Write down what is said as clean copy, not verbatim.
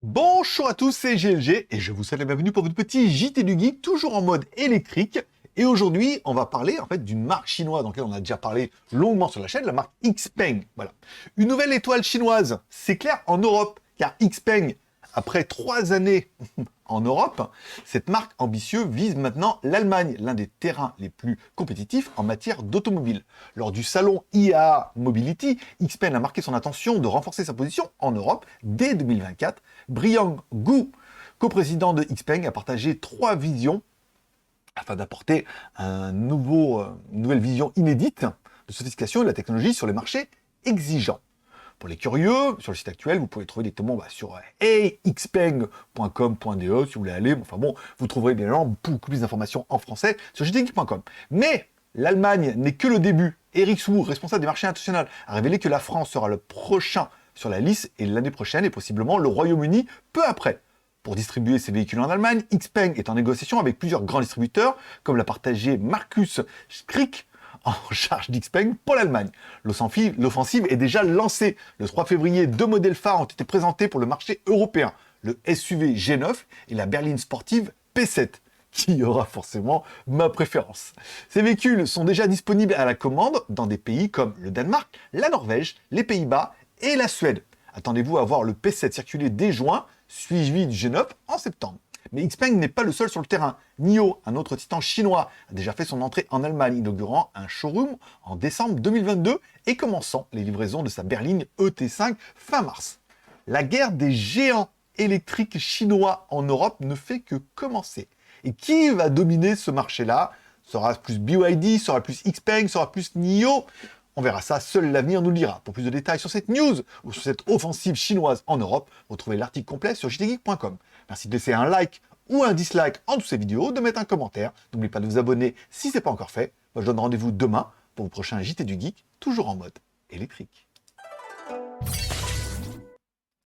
Bonjour à tous, c'est GLG et je vous souhaite la bienvenue pour votre petit JT du Geek, toujours en mode électrique. Et aujourd'hui, on va parler en fait d'une marque chinoise dans laquelle on a déjà parlé longuement sur la chaîne, la marque XPeng. Voilà. Une nouvelle étoile chinoise, c'est clair, en Europe, car XPeng, après 3 années en Europe, cette marque ambitieuse vise maintenant l'Allemagne, l'un des terrains les plus compétitifs en matière d'automobile. Lors du salon IAA Mobility, XPeng a marqué son intention de renforcer sa position en Europe dès 2024. Brian Gu, coprésident de XPeng, a partagé 3 visions afin d'apporter une nouvelle vision inédite de sophistication et de la technologie sur les marchés exigeants. Pour les curieux, sur le site actuel, vous pouvez trouver directement sur heyxpeng.com.de si vous voulez aller. Enfin bon, vous trouverez bien évidemment beaucoup plus d'informations en français sur jtgeek.com. Mais l'Allemagne n'est que le début. Eric Swoo, responsable des marchés internationaux, a révélé que la France sera le prochain sur la liste et l'année prochaine et possiblement le Royaume-Uni peu après. Pour distribuer ses véhicules en Allemagne, XPeng est en négociation avec plusieurs grands distributeurs, comme l'a partagé Markus Skrick, en charge d'XPeng pour l'Allemagne. L'offensive est déjà lancée. Le 3 février, 2 modèles phares ont été présentés pour le marché européen, le SUV G9 et la berline sportive P7, qui aura forcément ma préférence. Ces véhicules sont déjà disponibles à la commande dans des pays comme le Danemark, la Norvège, les Pays-Bas et la Suède. Attendez-vous à voir le P7 circuler dès juin, suivi du G9 en septembre. Mais XPeng n'est pas le seul sur le terrain. NIO, un autre titan chinois, a déjà fait son entrée en Allemagne, inaugurant un showroom en décembre 2022 et commençant les livraisons de sa berline ET5 fin mars. La guerre des géants électriques chinois en Europe ne fait que commencer. Et qui va dominer ce marché-là? Sera plus BYD, sera plus XPeng, sera plus NIO? On verra ça, seul l'avenir nous le dira. Pour plus de détails sur cette news ou sur cette offensive chinoise en Europe, retrouvez l'article complet sur jtgeek.com. Merci de laisser un like ou un dislike en dessous de ces vidéos, de mettre un commentaire. N'oubliez pas de vous abonner si ce n'est pas encore fait. Moi, je donne rendez-vous demain pour vos prochains JT du Geek, toujours en mode électrique.